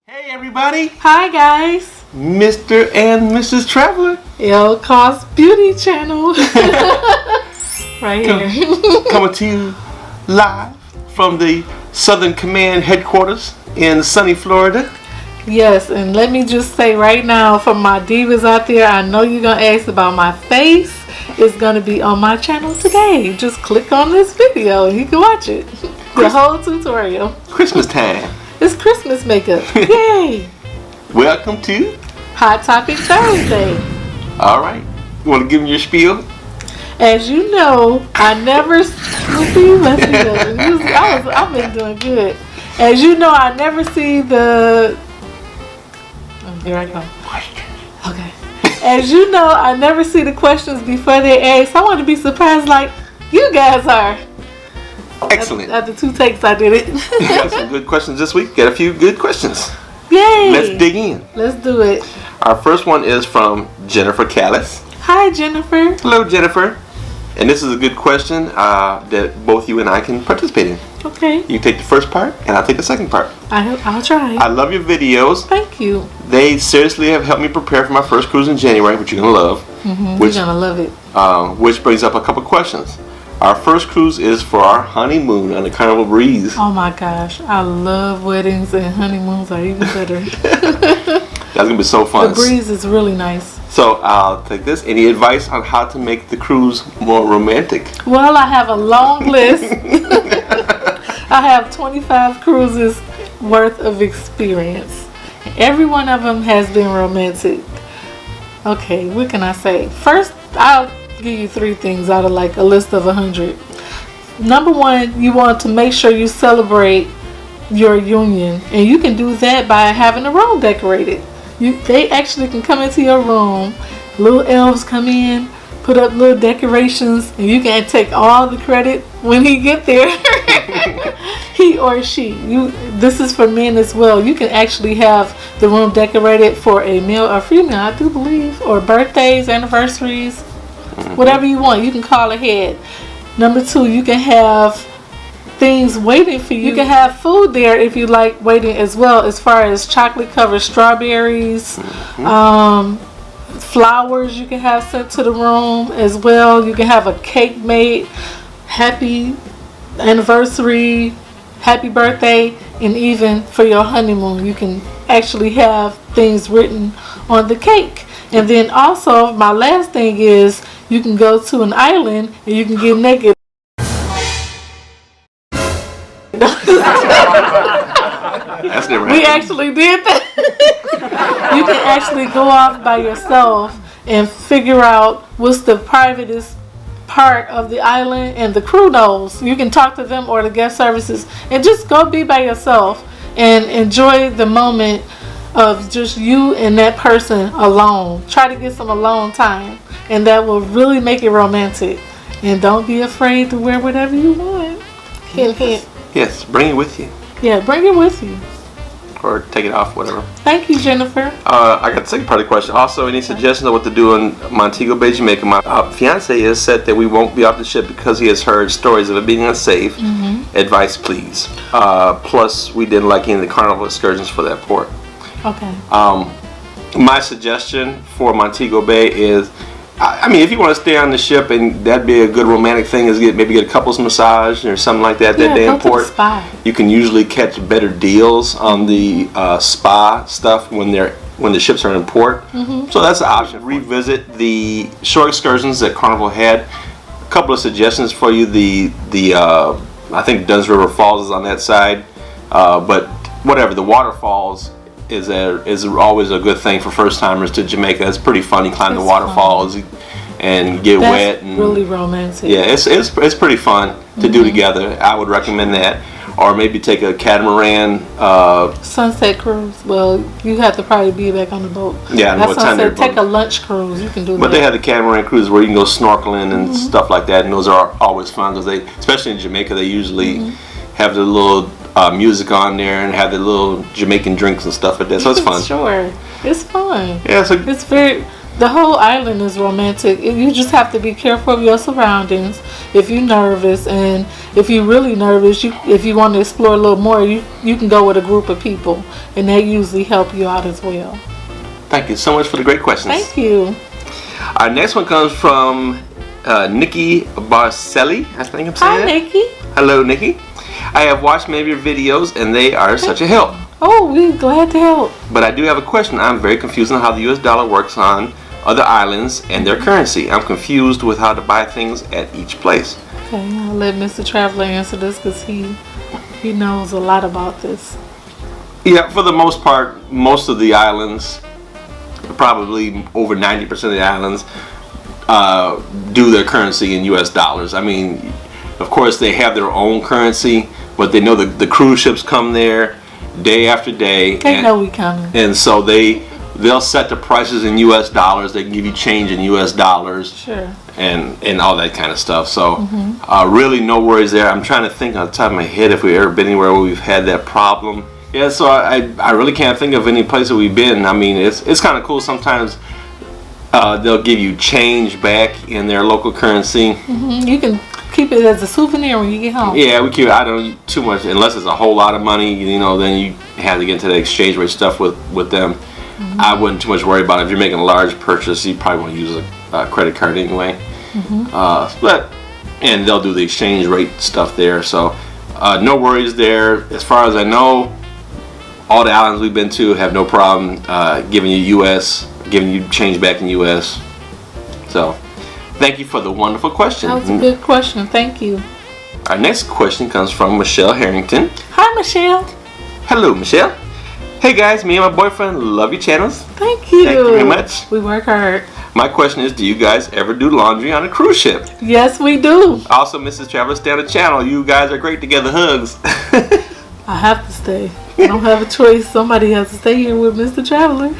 Hey everybody! Hi guys! Mr. and Mrs. Traveler. L Cost Beauty Channel. Right here. Coming to you live from the Southern Command headquarters in sunny Florida. Yes, and let me just say right now for my divas out there, I know you're going to ask about my face. It's going to be on my channel today. Just click on this video and you can watch it. The whole tutorial. Christmas time. It's Christmas makeup. Yay! Welcome to Hot Topic Thursday. Alright. You want to give me your spiel? As you know, I never I've been doing good. As you know, I never see the here I go. Okay. As you know, I never see the questions before they ask. I want to be surprised like you guys are. Excellent. After 2 takes, I did it. We got some good questions this week. Got a few good questions. Yay! Let's dig in. Let's do it. Our first one is from Jennifer Callis. Hi, Jennifer. Hello, Jennifer. And this is a good question that both you and I can participate in. Okay. You take the first part, and I'll take the second part. I'll try. I love your videos. Thank you. They seriously have helped me prepare for my first cruise in January, which you're going to love. Mm-hmm. You're going to love it. Which brings up a couple questions. Our first cruise is for our honeymoon on the Carnival Breeze. Oh my gosh. I love weddings, and honeymoons are even better. That's going to be so fun. The breeze is really nice. So I'll take this. Any advice on how to make the cruise more romantic? Well, I have a long list. I have 25 cruises worth of experience. Every one of them has been romantic. Okay, what can I say? First, I'll give you 3 things out of like a list of 100. Number 1, you want to make sure you celebrate your union, and you can do that by having a room decorated. They actually can come into your room, little elves come in, put up little decorations, and you can take all the credit when he get there. He or she. This is for men as well. You can actually have the room decorated for a male or female, I do believe, or birthdays, anniversaries, whatever you want. You can call ahead. Number 2, you can have things waiting for you. You can have food there if you like waiting as well, as far as chocolate covered strawberries, flowers you can have sent to the room as well. You can have a cake made, happy anniversary, happy birthday, and even for your honeymoon you can actually have things written on the cake. And then also my last thing is you can go to an island and you can get naked. That's never We happened. actually did that. You can actually go off by yourself and figure out what's the privatest part of the island, and the crew knows. You can talk to them or the guest services and just go be by yourself and enjoy the moment of just you and that person alone. Try to get some alone time, and that will really make it romantic. And don't be afraid to wear whatever you want. Hint, hint. Yes, bring it with you. Yeah, bring it with you. Or take it off, whatever. Thank you, Jennifer. I got the second part of the question. Also, any suggestions of what to do in Montego Bay, Jamaica? My fiance has said that we won't be off the ship because he has heard stories of it being unsafe. Advice, please. Plus, we didn't like any of the carnival excursions for that port. Okay. My suggestion for Montego Bay is, I mean, if you want to stay on the ship, and that'd be a good romantic thing, is maybe get a couples massage or something like that that day in port. To the spa. You can usually catch better deals on the spa stuff when the ships are in port. So that's an option. Revisit the shore excursions that Carnival had. A couple of suggestions for you. I think Dunn's River Falls is on that side, but whatever, the waterfalls is always a good thing for first timers to Jamaica. It's pretty fun. You climb the waterfalls and get wet. And really romantic. Yeah, it's pretty fun to do together. I would recommend that. Or maybe take a catamaran. Sunset cruise. Well, you have to probably be back on the boat. Yeah, I know what time they're take a lunch cruise. You can do that. But they have the catamaran cruises where you can go snorkeling and stuff like that, and those are always fun because they, especially in Jamaica, they usually have the little music on there and have the little Jamaican drinks and stuff like that. So it's fun. Sure, it's fun. Yeah, it's very. The whole island is romantic. You just have to be careful of your surroundings. If you're nervous, and if you're really nervous, if you want to explore a little more, you can go with a group of people, and they usually help you out as well. Thank you so much for the great questions. Thank you. Our next one comes from Nikki Barcelli. I think I'm saying Hi, that. Nikki. Hello, Nikki. I have watched many of your videos, and they are such a help. Oh, we're glad to help. But I do have a question. I'm very confused on how the U.S. dollar works on other islands and their currency. I'm confused with how to buy things at each place. Okay, I'll let Mr. Traveler answer this because he knows a lot about this. Yeah, for the most part, most of the islands, probably over 90% of the islands, do their currency in U.S. dollars. I mean, of course, they have their own currency, but they know the cruise ships come there day after day. They know we coming. And so they'll set the prices in U.S. dollars. They can give you change in U.S. dollars. Sure. And all that kind of stuff. So really no worries there. I'm trying to think on the top of my head if we've ever been anywhere where we've had that problem. Yeah, so I really can't think of any place that we've been. I mean, it's kind of cool. Sometimes they'll give you change back in their local currency. You can keep it as a souvenir when you get home. Yeah, we keep. I don't too much unless it's a whole lot of money. You know, then you have to get into the exchange rate stuff with them. I wouldn't too much worry about it. If you're making a large purchase, you probably want to use a credit card anyway. And they'll do the exchange rate stuff there. So no worries there. As far as I know, all the islands we've been to have no problem giving you change back in U.S. So thank you for the wonderful question. That was a good question. Thank you. Our next question comes from Michelle Harrington. Hi, Michelle. Hello, Michelle. Hey guys, me and my boyfriend love your channels. Thank you. Thank you very much. We work hard. My question is, do you guys ever do laundry on a cruise ship? Yes, we do. Also, Mrs. Traveler, stay on the channel. You guys are great together. Hugs. I have to stay. I don't have a choice. Somebody has to stay here with Mr. Traveler.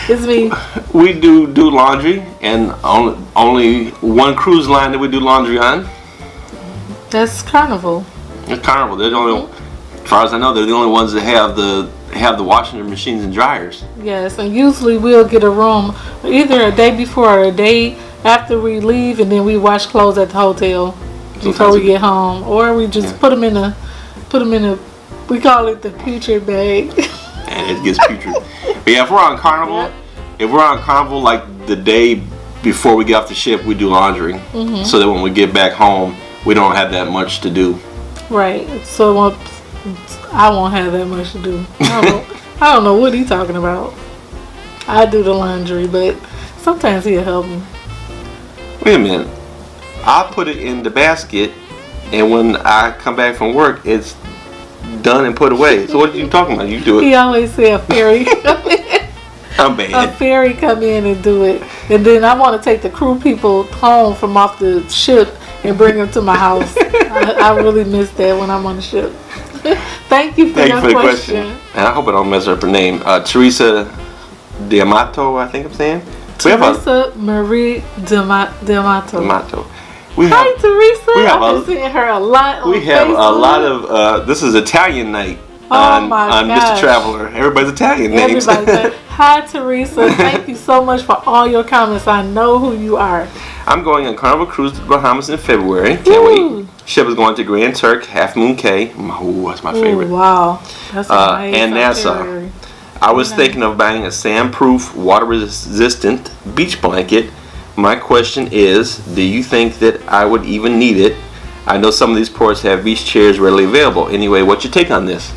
It's me. We do laundry, and only one cruise line that we do laundry on. That's Carnival. It's Carnival. They're the only, as far as I know, they're the only ones that have the washing machines and dryers. Yes, and usually we'll get a room either a day before or a day after we leave, and then we wash clothes at the hotel before we get home, or we just put them in a we call it the putrid bag. And it gets putrid. But yeah, if we're on Carnival, like the day before we get off the ship, we do laundry, so that when we get back home, we don't have that much to do. Right. So I won't have that much to do. I don't know what he's talking about. I do the laundry, but sometimes he'll help me. Wait a minute. I'll put it in the basket, and when I come back from work, it's done and put away. So what are you talking about? You do it. He always say a fairy. I'm bad. A fairy come in and do it, and then I want to take the crew people home from off the ship and bring them to my house. I really miss that when I'm on the ship. Thank you for your question. And I hope I don't mess up her name. Teresa D'Amato, I think I'm saying. Teresa Marie D'Amato. Hi, Teresa. I've been seeing her a lot on We have Facebook. a lot of, this is Italian night on Mr. Traveler. Everybody's Italian names. Hi, Teresa. Thank you so much for all your comments. I know who you are. I'm going on Carnival Cruise to the Bahamas in February. Can't wait. Ship is going to Grand Turk, Half Moon Cay. Ooh, that's my favorite. Wow. That's nice. And Nassau. I was thinking of buying a sandproof, water-resistant beach blanket. My question is, do you think that I would even need it? I know some of these ports have beach chairs readily available. Anyway, what's your take on this?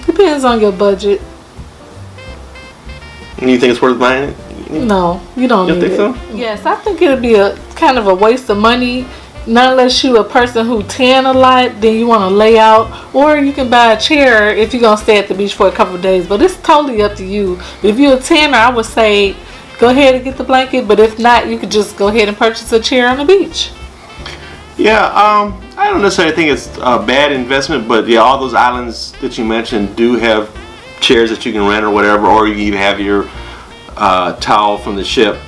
Depends on your budget. You think it's worth buying it? No, you don't need think it. So? Yes, I think it'd be a kind of a waste of money. Not unless you a person who tan a lot, then you want to lay out, or you can buy a chair if you're gonna stay at the beach for a couple of days. But it's totally up to you. If you're a tanner, I would say go ahead and get the blanket. But if not, you could just go ahead and purchase a chair on the beach. Yeah, I don't necessarily think it's a bad investment, but yeah, all those islands that you mentioned do have chairs that you can rent or whatever, or you can even have your towel from the ship.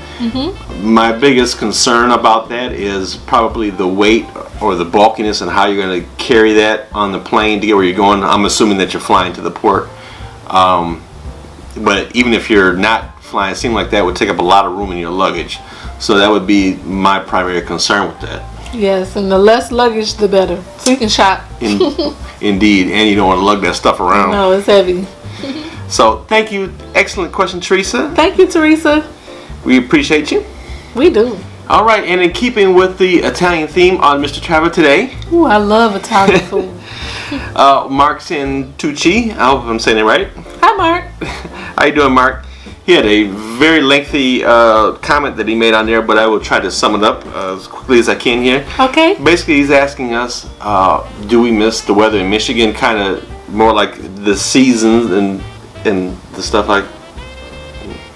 My biggest concern about that is probably the weight or the bulkiness and how you're going to carry that on the plane to get where you're going. I'm assuming that you're flying to the port. But even if you're not flying, it seems like that would take up a lot of room in your luggage. So that would be my primary concern with that. Yes, and the less luggage, the better. So you can shop. Indeed, and you don't want to lug that stuff around. No, it's heavy. So thank you. Excellent question, Teresa. Thank you, Teresa. We appreciate you. We do. All right, and in keeping with the Italian theme on Mr. Travel today, Ooh, I love Italian food. Mark Santucci, I hope I'm saying it right. Hi, Mark. How you doing, Mark? He had a very lengthy comment that he made on there, but I will try to sum it up as quickly as I can here. Okay. Basically, he's asking us, do we miss the weather in Michigan? Kind of more like the seasons and the stuff like.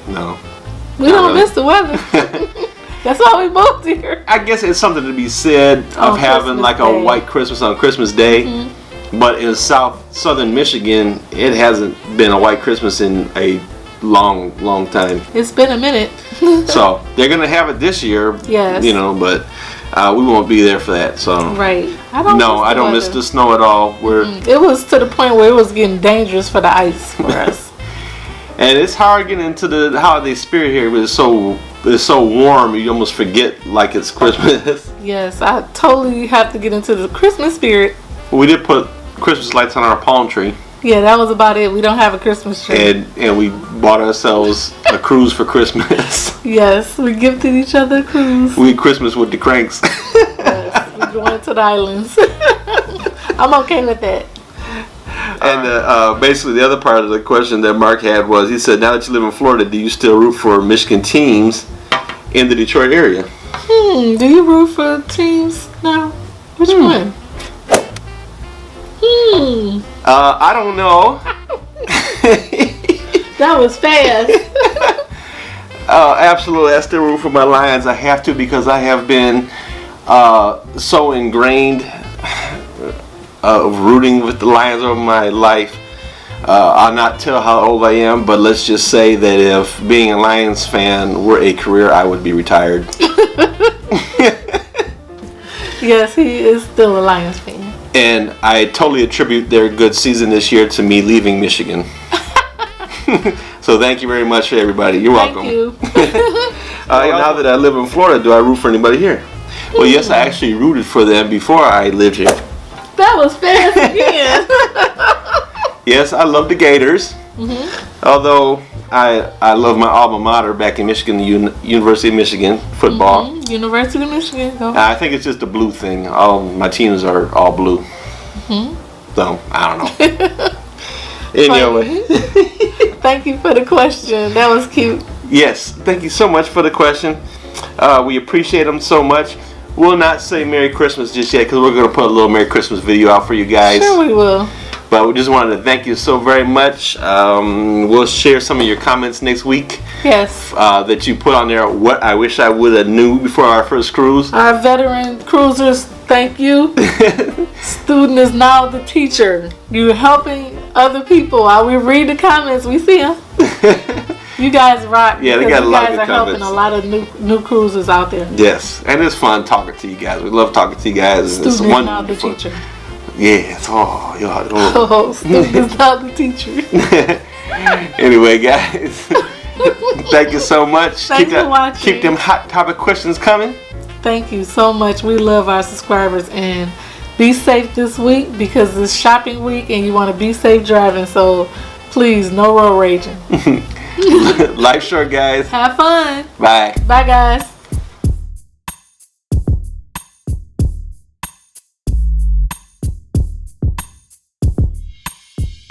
No. We don't miss the weather. That's why we moved here. I guess it's something to be said of On having Christmas like Day. a white Christmas on Christmas Day. But in southern Michigan, it hasn't been a white Christmas in a long time. It's been a minute. So they're gonna have it this year. Yes. You know, but we won't be there for that. So Right. I don't miss the snow at all. It was to the point where it was getting dangerous for the ice for us. And it's hard getting into the holiday spirit here, but it's so warm you almost forget like it's Christmas. Yes, I totally have to get into the Christmas spirit. We did put Christmas lights on our palm tree. Yeah, that was about it. We don't have a Christmas tree. And we bought ourselves a cruise for Christmas. Yes, we gifted each other a cruise. We Christmas with the cranks. Yes, we're going to the islands. I'm okay with that. And basically the other part of the question that Mark had was, he said, now that you live in Florida, do you still root for Michigan teams in the Detroit area? Do you root for teams now? Which one? I don't know. That was fast. Absolutely, I still root for my Lions. I have to, because I have been so ingrained of rooting with the Lions over my life. I'll not tell how old I am, but let's just say that if being a Lions fan were a career, I would be retired. Yes, he is still a Lions fan. And I totally attribute their good season this year to me leaving Michigan. So thank you very much, everybody. You're welcome. Thank you. Now that I live in Florida, do I root for anybody here? Well, yes, I actually rooted for them before I lived here. That was fast again. Yes, I love the Gators. Although I love my alma mater back in Michigan, the University of Michigan football. University of Michigan. Go. I think it's just a blue thing. All my teams are all blue. So I don't know. Anyway, Thank you for the question. That was cute. yes, thank you so much for the question. We appreciate them so much. We'll not say Merry Christmas just yet, because we're going to put a little Merry Christmas video out for you guys. Sure we will. But we just wanted to thank you so very much. We'll share some of your comments next week. Yes. That you put on there. What I wish I would have knew before our first cruise. Our veteran cruisers, thank you. Student is now the teacher. You're helping other people. While we read the comments, we see them. You guys rock. Yeah, they because got a you lot of guys good are helping comments. a lot of new cruisers out there. Yes, and it's fun talking to you guys. We love talking to you guys. Student It's is now the wonderful. teacher. Yes. Oh, yeah. Oh, student is now the teacher. Anyway, guys, thank you so much. Thanks for watching. Keep them hot topic questions coming. Thank you so much. We love our subscribers, and be safe this week because it's shopping week and you want to be safe driving. So please, no road raging. Life short, guys. Have fun. Bye. Bye, guys.